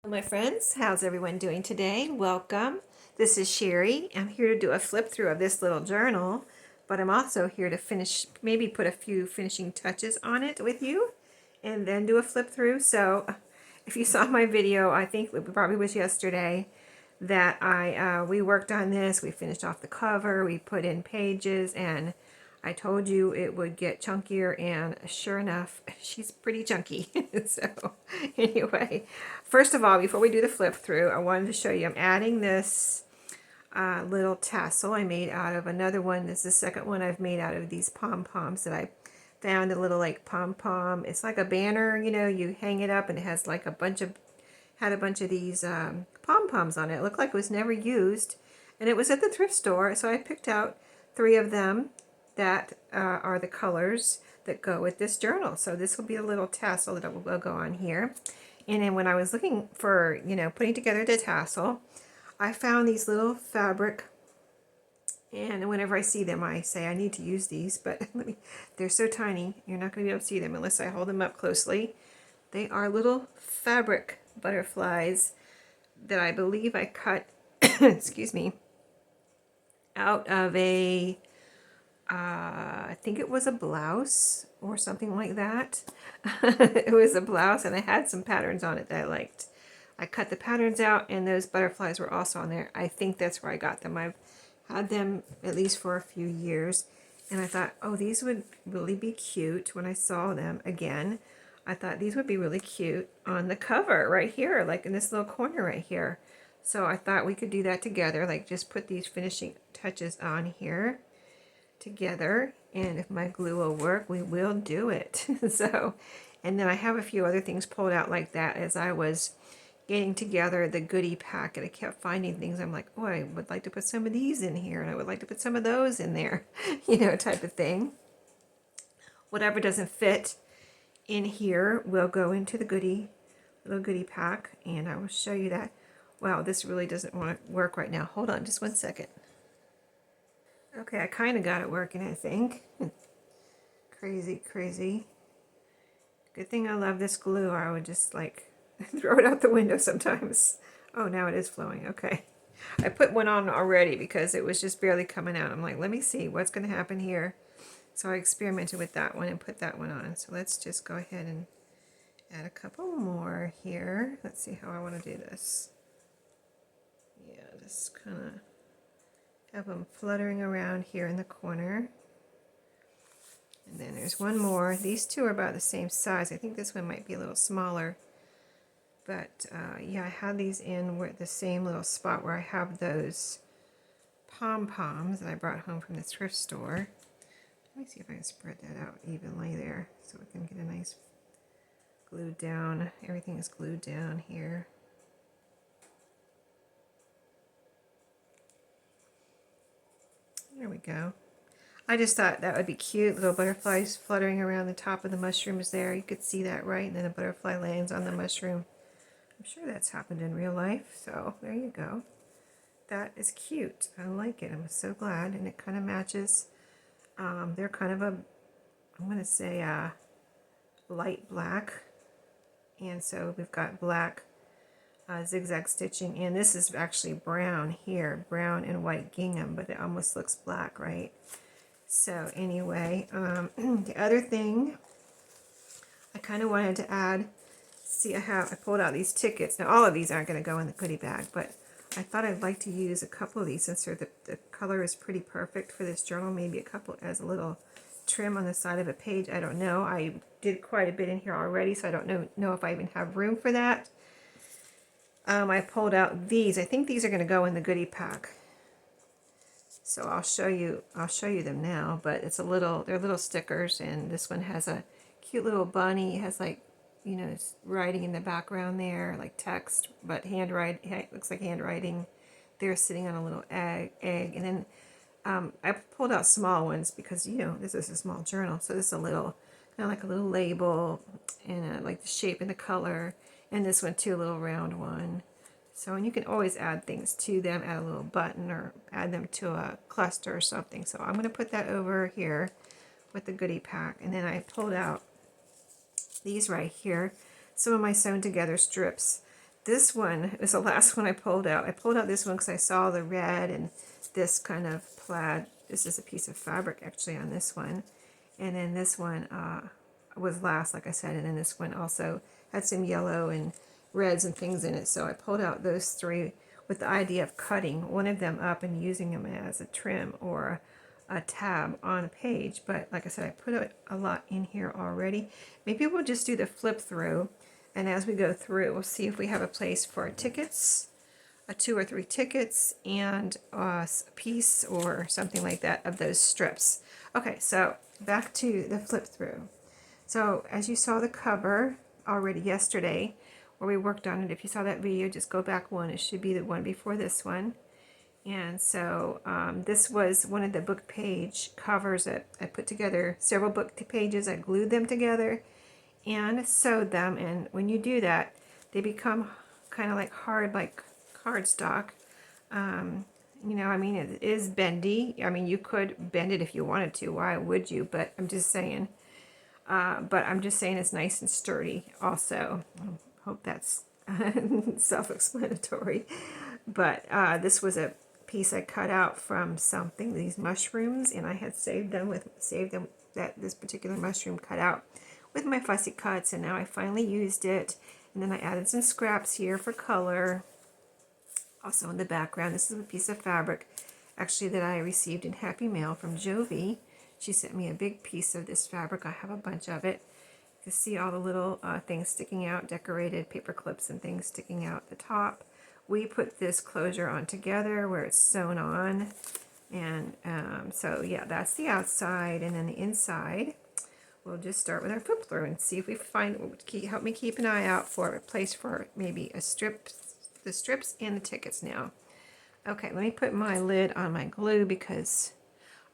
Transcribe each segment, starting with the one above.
My friends, how's everyone doing today? Welcome. This is Sheree. I'm here to do a flip through of this little journal, but I'm also here to finish, maybe put a few finishing touches on it with you and then do a flip through. So if you saw my video, I think it probably was yesterday that we worked on this. We finished off the cover, we put in pages, and I told you it would get chunkier, and sure enough, she's pretty chunky. So anyway, first of all, before we do the flip through, I wanted to show you I'm adding this little tassel I made out of another one. This is the second one I've made out of these pom-poms that I found, a little like pom-pom. It's like a banner, you know, you hang it up and it has like a bunch of these pom-poms on it. It looked like it was never used, and it was at the thrift store, so I picked out 3 of them that are the colors that go with this journal. So this will be a little tassel that will go on here. And then when I was looking for, you know, putting together the tassel, I found these little fabric, and whenever I see them, I say I need to use these, but they're so tiny, you're not going to be able to see them unless I hold them up closely. They are little fabric butterflies that I believe I cut, excuse me, out of a, I think it was a blouse or something like that. It was a blouse, and I had some patterns on it that I liked. I cut the patterns out, and those butterflies were also on there. I think that's where I got them. I've had them at least for a few years, and I thought, oh, these would really be cute when I saw them again. I thought these would be really cute on the cover right here, like in this little corner right here. So I thought we could do that together, like just put these finishing touches on here together, and if my glue will work, we will do it. So, and then I have a few other things pulled out like that as I was getting together the goodie packet. I kept finding things. I'm like, oh, I would like to put some of these in here, and I would like to put some of those in there, you know, type of thing. Whatever doesn't fit in here will go into the little goodie pack, and I will show you that. Wow, this really doesn't want to work right now. Hold on just one second. Okay, I kind of got it working, I think. Crazy, crazy. Good thing I love this glue, or I would just like throw it out the window sometimes. Oh, now it is flowing. Okay. I put one on already because it was just barely coming out. I'm like, let me see what's going to happen here. So I experimented with that one and put that one on. So let's just go ahead and add a couple more here. Let's see how I want to do this. Yeah, just kind of have them fluttering around here in the corner. And then there's one more. These two are about the same size. I think this one might be a little smaller. But yeah, I had these in the same little spot where I have those pom-poms that I brought home from the thrift store. Let me see if I can spread that out evenly there so we can get a nice glued down. Everything is glued down here. There we go. I just thought that would be cute. Little butterflies fluttering around the top of the mushrooms there. You could see that, right? And then a butterfly lands on the mushroom. I'm sure that's happened in real life. So there you go. That is cute. I like it. I'm so glad. And it kind of matches. They're kind of a, I'm going to say light black. And so we've got black zigzag stitching. And this is actually brown here. Brown and white gingham. But it almost looks black, right? So anyway, the other thing I kind of wanted to add, see, I pulled out these tickets. Now all of these aren't going to go in the goodie bag, but I thought I'd like to use a couple of these since the color is pretty perfect for this journal. Maybe a couple as a little trim on the side of a page. I don't know. I did quite a bit in here already, so I don't know if I even have room for that. I pulled out these. I think these are going to go in the goodie pack. So I'll show you them now, but they're little stickers, and this one has a cute little bunny. It has like, you know, it's writing in the background there, like text, but handwriting. It looks like handwriting. They're sitting on a little egg, and then I pulled out small ones because, you know, this is a small journal, so this is a little, kind of like a little label, and like the shape and the color, and this one too, a little round one. So, and you can always add things to them, add a little button or add them to a cluster or something. So I'm going to put that over here with the goodie pack. And then I pulled out these right here, some of my sewn together strips this one is the last one I pulled out. I pulled out this one because I saw the red and this kind of plaid. This is a piece of fabric actually on this one. And then this one was last, like I said, and then this one also had some yellow and reds and things in it. So I pulled out those three with the idea of cutting one of them up and using them as a trim or a tab on a page. But like I said, I put a lot in here already. Maybe we'll just do the flip through, and as we go through, we'll see if we have a place for tickets, 2 or 3 tickets, and a piece or something like that of those strips. Okay, so back to the flip through. So as you saw the cover already yesterday, where we worked on it, if you saw that video, just go back one. It should be the one before this one. And so this was one of the book page covers that I put together, several book pages. I glued them together and sewed them. And when you do that, they become kind of like hard, like cardstock. You know, I mean, it is bendy. I mean, you could bend it if you wanted to. Why would you? But I'm just saying. It's nice and sturdy also. I hope that's self-explanatory. But this was a piece I cut out from something, these mushrooms, and I had saved them this particular mushroom cut out with my fussy cuts, and now I finally used it. And then I added some scraps here for color. Also in the background, this is a piece of fabric actually that I received in Happy Mail from Jovi. She sent me a big piece of this fabric. I have a bunch of it. You can see all the little things sticking out, decorated paper clips and things sticking out the top. We put this closure on together where it's sewn on. And so yeah, that's the outside. And then the inside, we'll just start with our flip through and see if we find, help me keep an eye out for a place for maybe a strip, the strips and the tickets now. Okay, let me put my lid on my glue because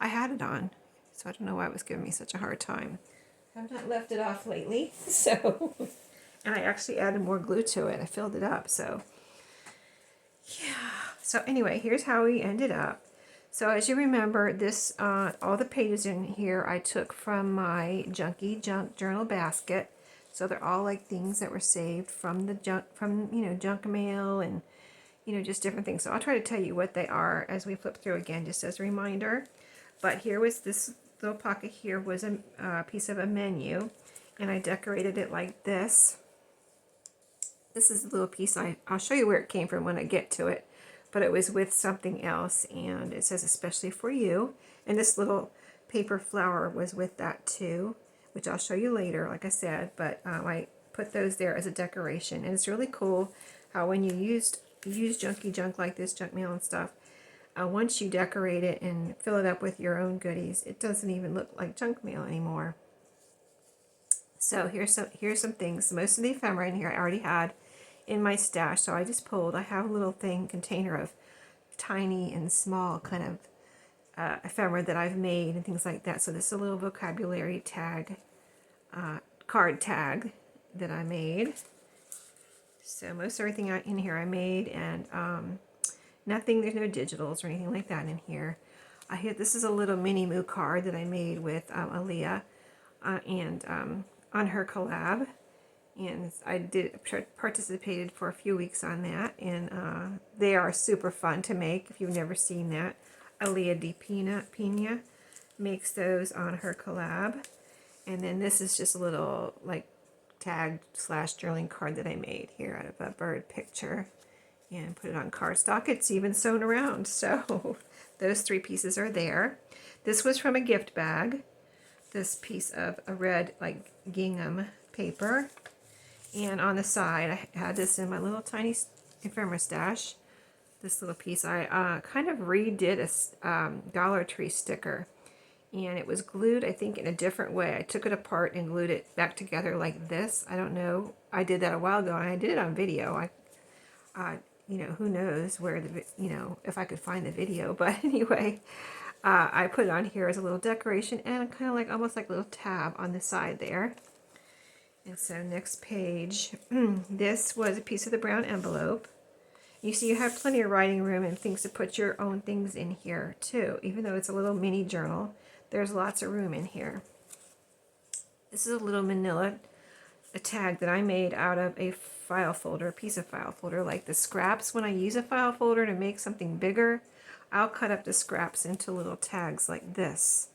I had it on. So I don't know why it was giving me such a hard time. I've not left it off lately, so. And I actually added more glue to it. I filled it up, so. Yeah. So anyway, here's how we ended up. So as you remember, this all the pages in here I took from my Junky junk journal basket. So they're all like things that were saved from the junk mail and just different things. So I'll try to tell you what they are as we flip through again, just as a reminder. But here was this little pocket. Here was a piece of a menu, and I decorated it like this. This is a little piece. I'll show you where it came from when I get to it, but it was with something else, and it says especially for you. And this little paper flower was with that too, which I'll show you later, like I said. But I put those there as a decoration, and it's really cool how when you use junky junk like this, junk mail and stuff, once you decorate it and fill it up with your own goodies, it doesn't even look like junk mail anymore. So here's some things. Most of the ephemera in here I already had in my stash, so I just pulled. I have a little container of tiny and small kind of ephemera that I've made and things like that. So this is a little vocabulary tag, card tag that I made. So most everything in here I made, and nothing, there's no digitals or anything like that in here. This is a little mini moo card that I made with Aaliyah and on her collab. And I participated for a few weeks on that. And they are super fun to make if you've never seen that. Aaliyah Di Pina makes those on her collab. And then this is just a little like tag / journaling card that I made here out of a bird picture. And put it on cardstock. It's even sewn around. So those 3 pieces are there. This was from a gift bag. This piece of a red like gingham paper. And on the side, I had this in my little tiny ephemera stash. This little piece, I kind of redid a Dollar Tree sticker. And it was glued, I think, in a different way. I took it apart and glued it back together like this. I don't know. I did that a while ago, and I did it on video. Who knows where if I could find the video. But anyway, I put it on here as a little decoration and kind of like almost like a little tab on the side there. And so next page, this was a piece of the brown envelope. You see you have plenty of writing room and things to put your own things in here too. Even though it's a little mini journal, there's lots of room in here. This is a little manila tag that I made out of a file folder, a piece of file folder, like the scraps. When I use a file folder to make something bigger, I'll cut up the scraps into little tags like this.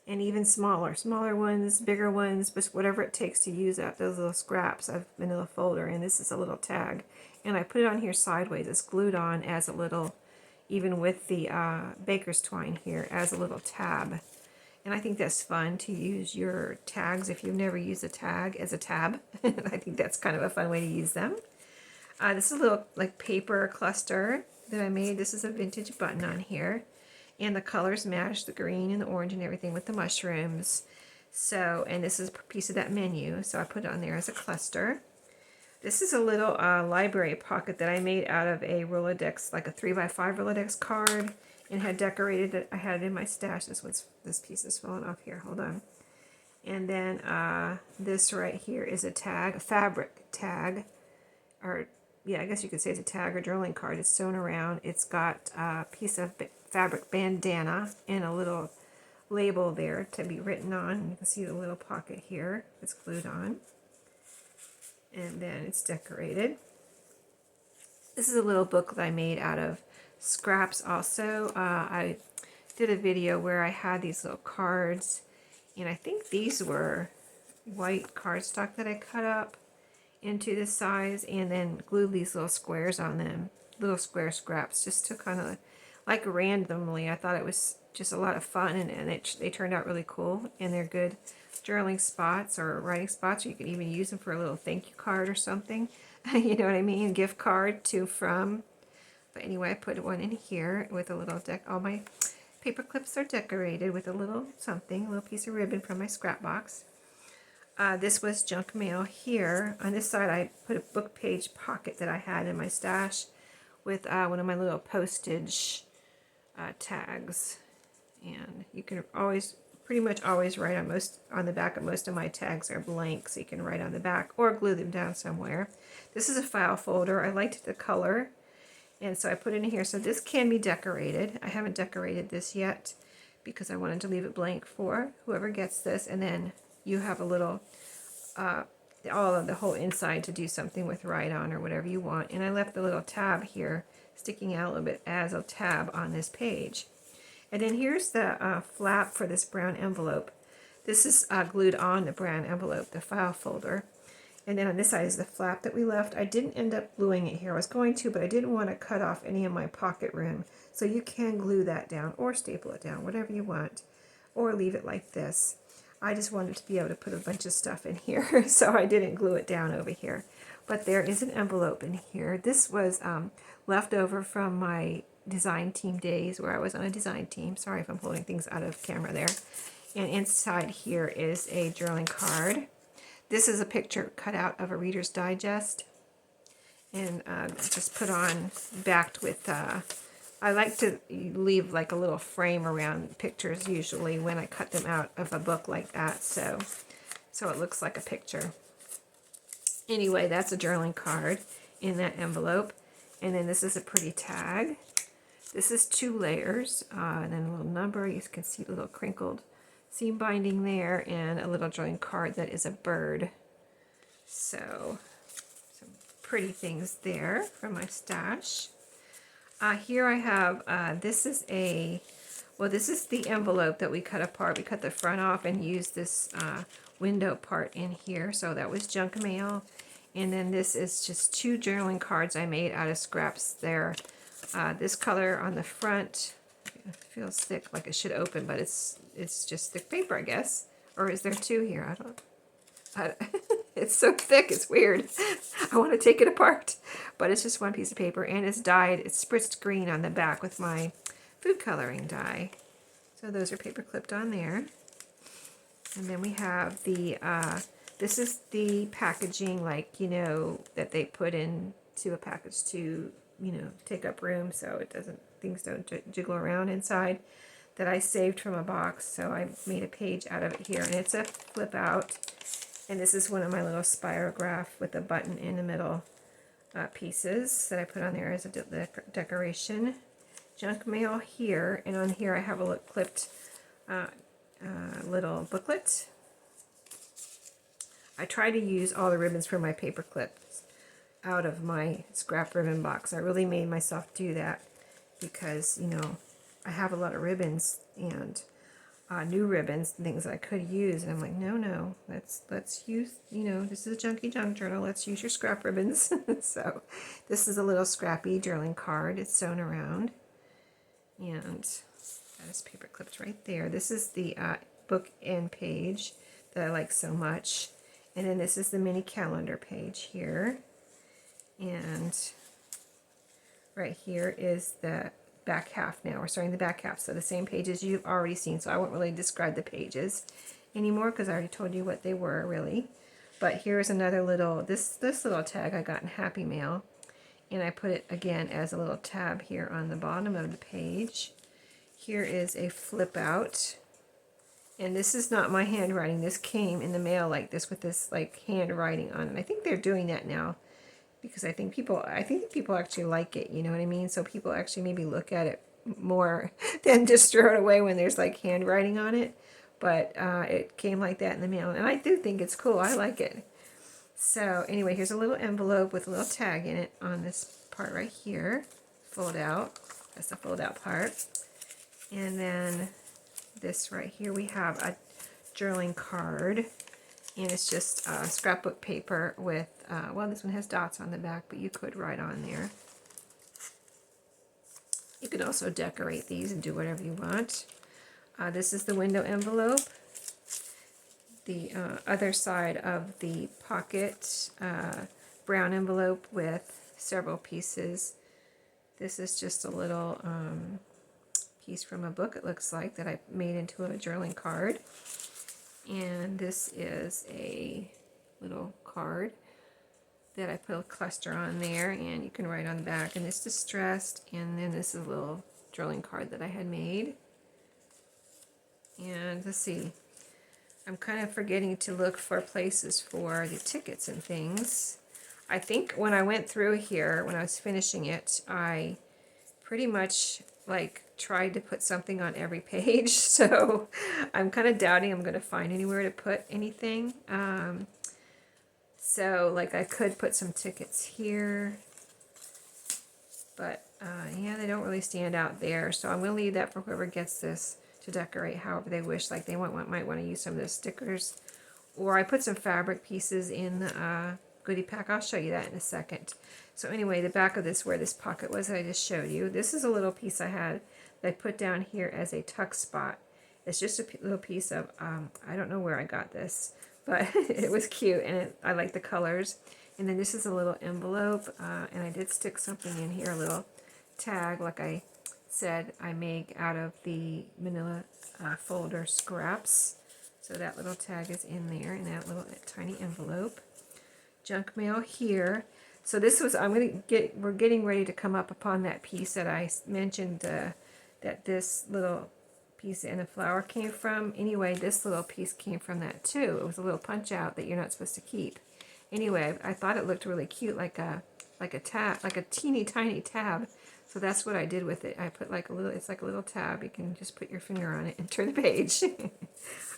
And even smaller ones, bigger ones, but whatever it takes to use up those little scraps I've in a folder. And this is a little tag. And I put it on here sideways. It's glued on as a little, even with the baker's twine here, as a little tab. And I think that's fun to use your tags if you've never used a tag as a tab. I think that's kind of a fun way to use them. This is a little like paper cluster that I made. This is a vintage button on here. And the colors match the green and the orange and everything with the mushrooms. So, and this is a piece of that menu. So I put it on there as a cluster. This is a little library pocket that I made out of a Rolodex, like a 3x5 Rolodex card, and had decorated it. I had it in my stash. This piece is falling off here. Hold on. And then this right here is a tag, a fabric tag, or yeah, I guess you could say it's a tag or journaling card. It's sewn around. It's got a piece of fabric bandana and a little label there to be written on. You can see the little pocket here. It's glued on. And then it's decorated. This is a little book that I made out of scraps also. I did a video where I had these little cards, and I think these were white cardstock that I cut up into this size and then glued these little squares on them, little square scraps, just to kind of like randomly. I thought it was just a lot of fun, and they turned out really cool, and they're good journaling spots or writing spots, or you can even use them for a little thank you card or something. You know what I mean? Gift card to from. But anyway, I put one in here with a little all my paper clips are decorated with a little something, a little piece of ribbon from my scrap box. This was junk mail here. On this side, I put a book page pocket that I had in my stash with one of my little postage tags. And you can always, pretty much always write on the back of most of my tags are blank, so you can write on the back or glue them down somewhere. This is a file folder. I liked the color, and so I put it in here. So this can be decorated. I haven't decorated this yet because I wanted to leave it blank for whoever gets this, and then you have a little, all of the whole inside to do something with write on or whatever you want. And I left the little tab here sticking out a little bit as a tab on this page. And then here's the flap for this brown envelope. This is glued on the brown envelope, the file folder. And then on this side is the flap that we left. I didn't end up gluing it here. I was going to, but I didn't want to cut off any of my pocket room. So you can glue that down or staple it down, whatever you want, or leave it like this. I just wanted to be able to put a bunch of stuff in here, so I didn't glue it down over here. But there is an envelope in here. This was left over from my design team days where I was on a design team. Sorry if I'm holding things out of camera there. And inside here is a journaling card. This is a picture cut out of a Reader's Digest, and just put on, backed with, I like to leave like a little frame around pictures usually when I cut them out of a book like that, so it looks like a picture. Anyway, that's a journaling card in that envelope. And then this is a pretty tag. This is 2 layers, and then a little number. You can see the little crinkled seam binding there, and a little journaling card that is a bird. So, some pretty things there from my stash. Here I have, this is the envelope that we cut apart. We cut the front off and used this window part in here, so that was junk mail. And then this is just 2 journaling cards I made out of scraps there. This color on the front, it feels thick, like it should open, but it's just thick paper, I guess. Or is there 2 here? I don't it's so thick, it's weird. I want to take it apart, but it's just one piece of paper, and it's dyed, it's spritzed green on the back with my food coloring dye. So those are paper clipped on there. And then we have the, this is the packaging, like, you know, that they put into a package to, you know, take up room so it doesn't, things don't jiggle around inside, that I saved from a box. So I made a page out of it here, and it's a flip out. And this is one of my little spirograph with a button in the middle pieces that I put on there as a decoration. Junk mail here, and on here I have a clipped little booklet. I try to use all the ribbons from my paper clips out of my scrap ribbon box. I really made myself do that because, you know, I have a lot of ribbons and new ribbons and things I could use, and I'm like, no, let's use, you know, this is a Junky Junk journal, let's use your scrap ribbons. So this is a little scrappy journaling card. It's sewn around, and that is paper clipped right there. This is the book end page that I like so much, and then this is the mini calendar page here, and right here is the back half. Now we're starting the back half, so the same pages you've already seen, so I won't really describe the pages anymore because I already told you what they were really. But here's another little, this little tag I got in Happy Mail, and I put it again as a little tab here on the bottom of the page. Here is a flip out, and this is not my handwriting. This came in the mail like this with this like handwriting on it. I think they're doing that now, because I think people actually like it, you know what I mean? So people actually maybe look at it more than just throw it away when there's like handwriting on it. But it came like that in the mail, and I do think it's cool. I like it. So anyway, here's a little envelope with a little tag in it on this part right here. Fold out. That's the fold out part. And then this right here, we have a journaling card. And it's just scrapbook paper with, well, this one has dots on the back, but you could write on there. You could also decorate these and do whatever you want. This is the window envelope. The other side of the pocket brown envelope with several pieces. This is just a little piece from a book, it looks like, that I made into a journaling card. And this is a little card that I put a cluster on there, and you can write on the back, and it's distressed. And then this is a little journaling card that I had made. And let's see, I'm kind of forgetting to look for places for the tickets and things. I think when I went through here, when I was finishing it, I pretty much like tried to put something on every page, so I'm kind of doubting I'm going to find anywhere to put anything. So like I could put some tickets here, but yeah, they don't really stand out there, so I'm going to leave that for whoever gets this to decorate however they wish. Like they might want to use some of the stickers, or I put some fabric pieces in the goodie pack. I'll show you that in a second. So anyway, the back of this, where this pocket was that I just showed you, this is a little piece I had that I put down here as a tuck spot. It's just a little piece of, I don't know where I got this, but it was cute, and I like the colors. And then this is a little envelope, and I did stick something in here, a little tag, like I said, I make out of the manila folder scraps. So that little tag is in there in that little tiny envelope. Junk mail here. So this was, we're getting ready to come up upon that piece that I mentioned that this little piece in a flower came from. Anyway, this little piece came from that too. It was a little punch out that you're not supposed to keep. Anyway, I thought it looked really cute, like a tab, like a teeny tiny tab. So that's what I did with it. I put like a little, it's like a little tab. You can just put your finger on it and turn the page.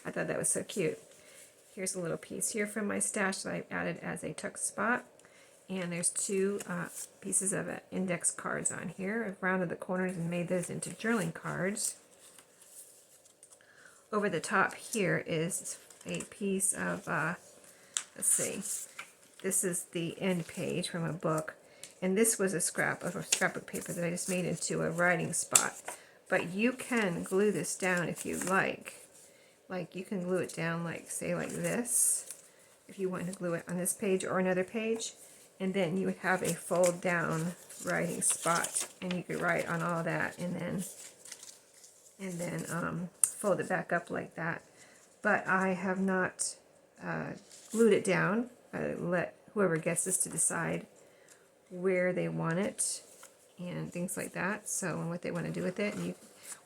I thought that was so cute. Here's a little piece here from my stash that I added as a tuck spot. And there's two pieces of index cards on here. I've rounded the corners and made those into journaling cards. Over the top here is a piece of, let's see, this is the end page from a book. And this was a scrapbook paper that I just made into a writing spot. But you can glue this down if you like. Like you can glue it down like, say like this, if you want to glue it on this page or another page. And then you would have a fold down writing spot, and you could write on all that, and then fold it back up like that. But I have not glued it down. I let whoever gets this to decide where they want it and things like that. So, and what they want to do with it. And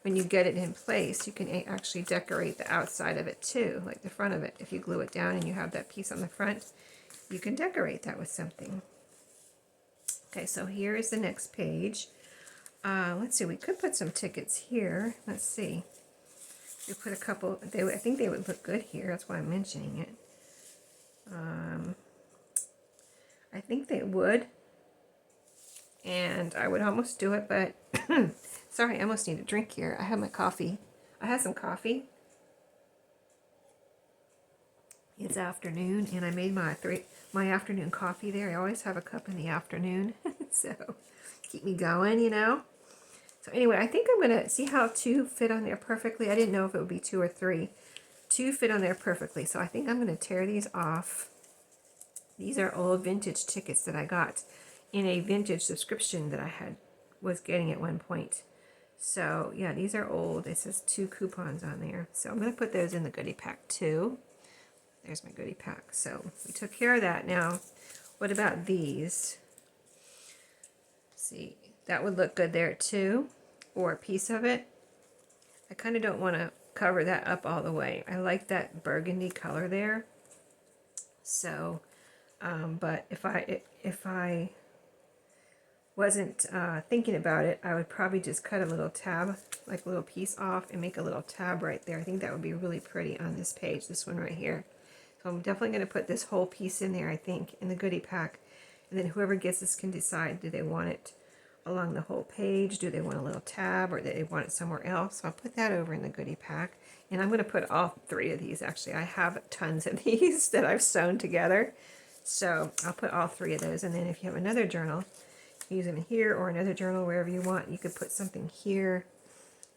when you get it in place, you can actually decorate the outside of it too, like the front of it. If you glue it down and you have that piece on the front, you can decorate that with something. Okay, so here is the next page. Let's see, we could put some tickets here. Let's see. We put a couple, I think they would look good here. That's why I'm mentioning it. I think they would. And I would almost do it, but sorry, I almost need a drink here. I have my coffee. I had some coffee. It's afternoon, and I made my afternoon coffee there. I always have a cup in the afternoon, so keep me going, you know. So anyway, I think I'm going to see how 2 fit on there perfectly. I didn't know if it would be 2 or 3. 2 fit on there perfectly, so I think I'm going to tear these off. These are old vintage tickets that I got in a vintage subscription that I was getting at one point. So yeah, these are old. It says 2 coupons on there. So I'm going to put those in the goodie pack too. There's my goodie pack. So we took care of that. Now, what about these? See, that would look good there too, or a piece of it. I kind of don't want to cover that up all the way. I like that burgundy color there. So, but if I wasn't thinking about it, I would probably just cut a little tab, like a little piece off, and make a little tab right there. I think that would be really pretty on this page, this one right here. So I'm definitely going to put this whole piece in there, I think, in the goodie pack. And then whoever gets this can decide, do they want it along the whole page? Do they want a little tab, or do they want it somewhere else? So I'll put that over in the goodie pack. And I'm going to put all 3 of these, actually. I have tons of these that I've sewn together. So I'll put all 3 of those. And then if you have another journal, use them here, or another journal, wherever you want. You could put something here.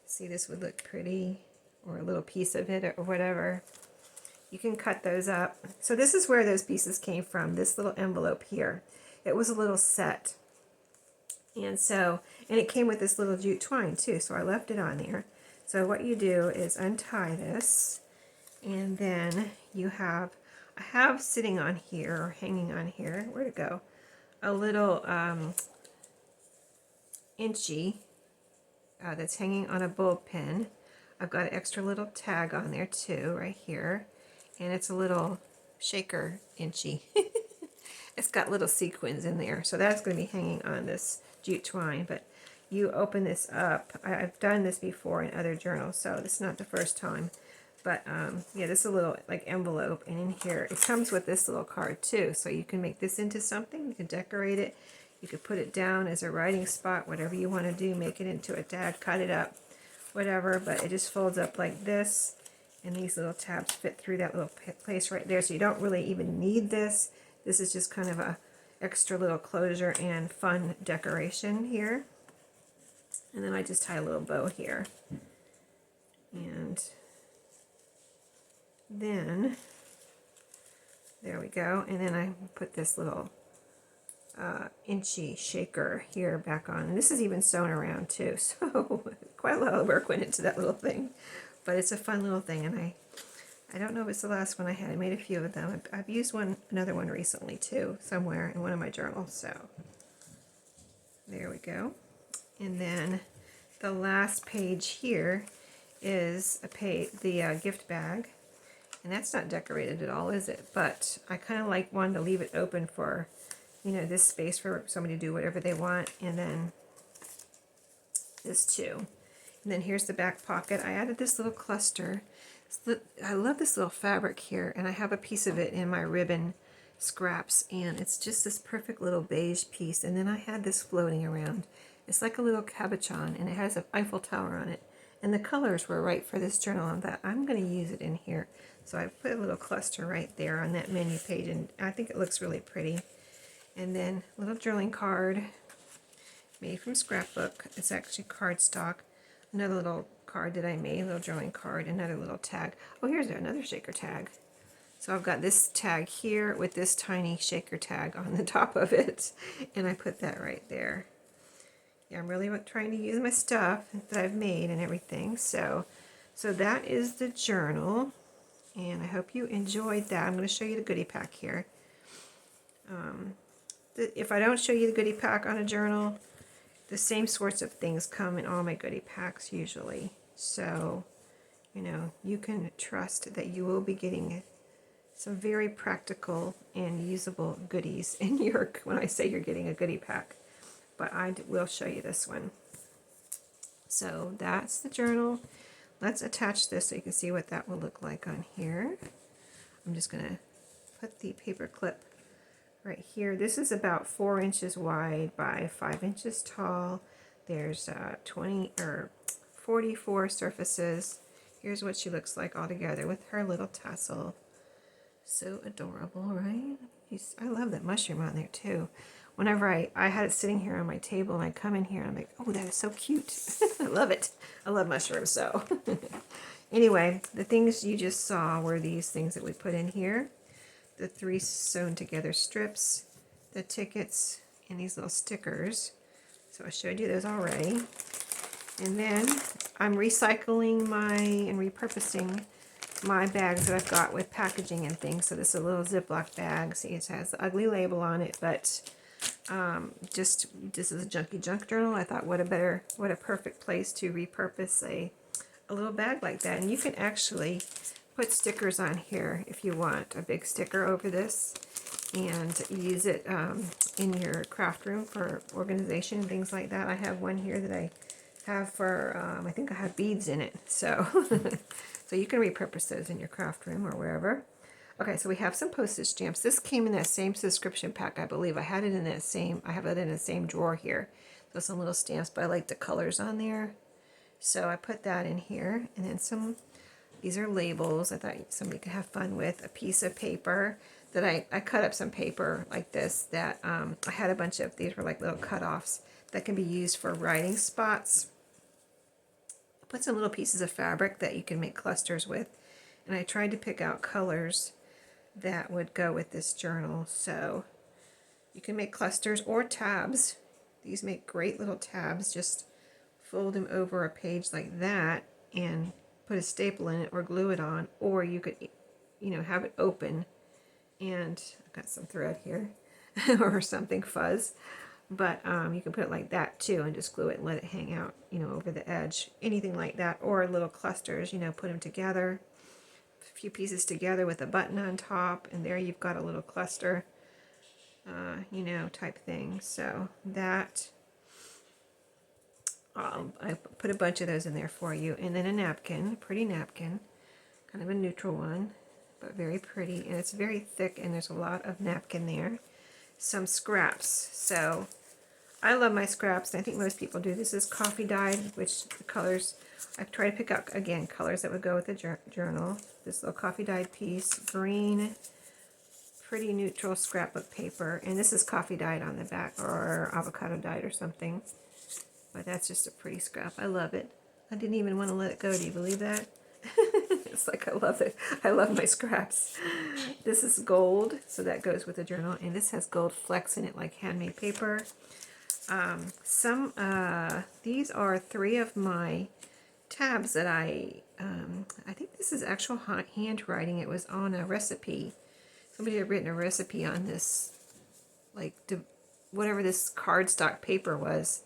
See, this would look pretty, or a little piece of it, or whatever. You can cut those up. So this is where those pieces came from, this little envelope here. It was a little set. And it came with this little jute twine too, so I left it on there. So what you do is untie this, and then I have sitting on here, or hanging on here, where'd it go? A little inchy that's hanging on a bulb pin. I've got an extra little tag on there too, right here. And it's a little shaker inchy. It's got little sequins in there. So that's going to be hanging on this jute twine. But you open this up. I've done this before in other journals, so this is not the first time. But yeah, this is a little like envelope. And in here, it comes with this little card too. So you can make this into something. You can decorate it. You could put it down as a writing spot, whatever you want to do. Make it into a tag, cut it up, whatever. But it just folds up like this. And these little tabs fit through that little place right there. So you don't really even need this. This is just kind of a extra little closure and fun decoration here. And then I just tie a little bow here. And then, there we go. And then I put this little inchy shaker here back on. And this is even sewn around too. So quite a lot of work went into that little thing. But it's a fun little thing, and I don't know if it's the last one I had. I made a few of them. I've used another one recently too, somewhere in one of my journals. So there we go. And then the last page here is the gift bag, and that's not decorated at all, is it? But I kind of wanted to leave it open for, this space for somebody to do whatever they want, and then this too. And then here's the back pocket. I added this little cluster. I love this little fabric here, and I have a piece of it in my ribbon scraps, and it's just this perfect little beige piece. And then I had this floating around. It's like a little cabochon, and it has an Eiffel Tower on it. And the colors were right for this journal. I thought, I'm going to use it in here. So I put a little cluster right there on that menu page, and I think it looks really pretty. And then a little journaling card made from scrapbook. It's actually cardstock. Another little card that I made, a little drawing card, another little tag. Oh, here's another shaker tag. So I've got this tag here with this tiny shaker tag on the top of it, and I put that right there. Yeah, I'm really trying to use my stuff that I've made and everything. So that is the journal, and I hope you enjoyed that. I'm going to show you the goodie pack here. If I don't show you the goodie pack on a journal, the same sorts of things come in all my goodie packs usually. So, you can trust that you will be getting some very practical and usable goodies in when I say you're getting a goodie pack. But I will show you this one. So that's the journal. Let's attach this so you can see what that will look like on here. I'm just going to put the paper clip right here. This is about 4 inches wide by 5 inches tall. There's 20 or 44 surfaces. Here's what she looks like all together with her little tassel. So adorable, right? I love that mushroom on there too. Whenever I had it sitting here on my table and I come in here and I'm like, oh, that is so cute. I love it. I love mushrooms, so. Anyway, the things you just saw were these things that we put in here. The 3 sewn together strips, the tickets, and these little stickers. So I showed you those already. And then I'm recycling and repurposing my bags that I've got with packaging and things. So this is a little Ziploc bag. See, it has the ugly label on it, but this is a Junky junk journal. I thought what a perfect place to repurpose a little bag like that. And you can actually put stickers on here if you want, a big sticker over this, and use it in your craft room for organization and things like that. I have one here that I have for, I think I have beads in it, so so you can repurpose those in your craft room or wherever. Okay, so we have some postage stamps. This came in that same subscription pack, I believe. I have it in the same drawer here. So some little stamps, but I like the colors on there. So I put that in here, and then these are labels I thought somebody could have fun with. A piece of paper that I cut up some paper like this that I had a bunch of, these were like little cut-offs that can be used for writing spots. I put some little pieces of fabric that you can make clusters with, and I tried to pick out colors that would go with this journal. So you can make clusters or tabs. These make great little tabs. Just fold them over a page like that and put a staple in it or glue it on, or you could, have it open, and I've got some thread here or something fuzz, but you can put it like that too and just glue it and let it hang out, over the edge, anything like that, or little clusters, put them together, a few pieces together with a button on top, and there you've got a little cluster, type thing. So that I put a bunch of those in there for you. And then a napkin, a pretty napkin, kind of a neutral one, but very pretty. And it's very thick, and there's a lot of napkin there. Some scraps. So I love my scraps, and I think most people do. This is coffee dyed, which the colors, I've tried to pick out, again, colors that would go with the journal. This little coffee dyed piece, green, pretty neutral scrapbook paper. And this is coffee dyed on the back, or avocado dyed or something. But that's just a pretty scrap. I love it. I didn't even want to let it go. Do you believe that? It's like I love it. I love my scraps. This is gold, so that goes with the journal. And this has gold flecks in it, like handmade paper. These are 3 of my tabs that I think this is actual handwriting. It was on a recipe. Somebody had written a recipe on this, like whatever this cardstock paper was.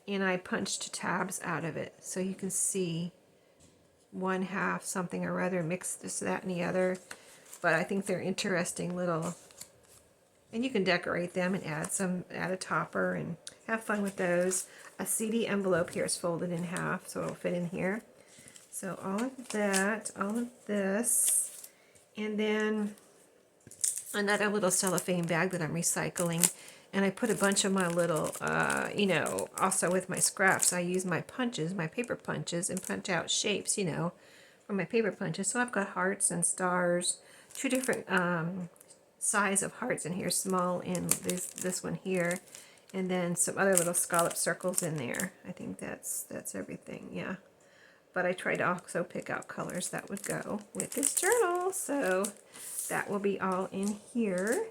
And I punched tabs out of it, so you can see 1/2 something or other, mix this, that, and the other. But I think they're interesting little, and you can decorate them and add a topper and have fun with those. A CD envelope here is folded in half, so it'll fit in here. So all of that, all of this, and then another little cellophane bag that I'm recycling. And I put a bunch of my little, also with my scraps, I use my punches, my paper punches, and punch out shapes, from my paper punches. So I've got hearts and stars, 2 different size of hearts in here, small and this one here, and then some other little scallop circles in there. I think that's everything, yeah. But I tried to also pick out colors that would go with this journal. So that will be all in here.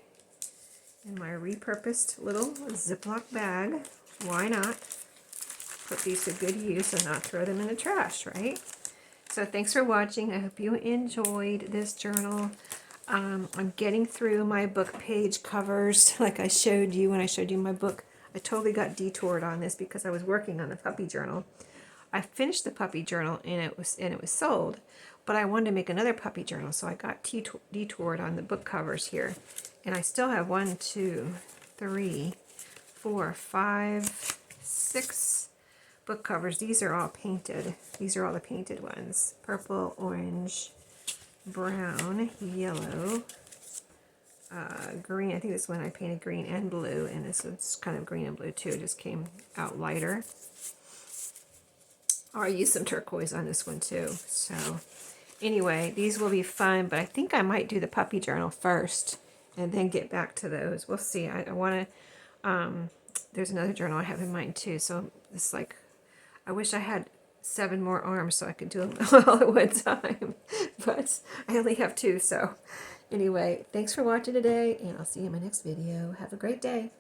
In my repurposed little Ziploc bag. Why not put these to good use and not throw them in the trash, right? So thanks for watching. I hope you enjoyed this journal. I'm getting through my book page covers like I showed you when I showed you my book. I totally got detoured on this because I was working on the puppy journal. I finished the puppy journal and it was sold, but I wanted to make another puppy journal, so I got detoured on the book covers here. And I still have 1, 2, 3, 4, 5, 6 book covers. These are all painted. These are all the painted ones. Purple, orange, brown, yellow, green. I think this one I painted green and blue, and this one's kind of green and blue too. It just came out lighter. Oh, I used some turquoise on this one too. So anyway, these will be fun, but I think I might do the puppy journal first and then get back to those. We'll see. I want to, there's another journal I have in mind too. So it's like, I wish I had 7 more arms so I could do them all at one time, but I only have 2. So anyway, thanks for watching today, and I'll see you in my next video. Have a great day.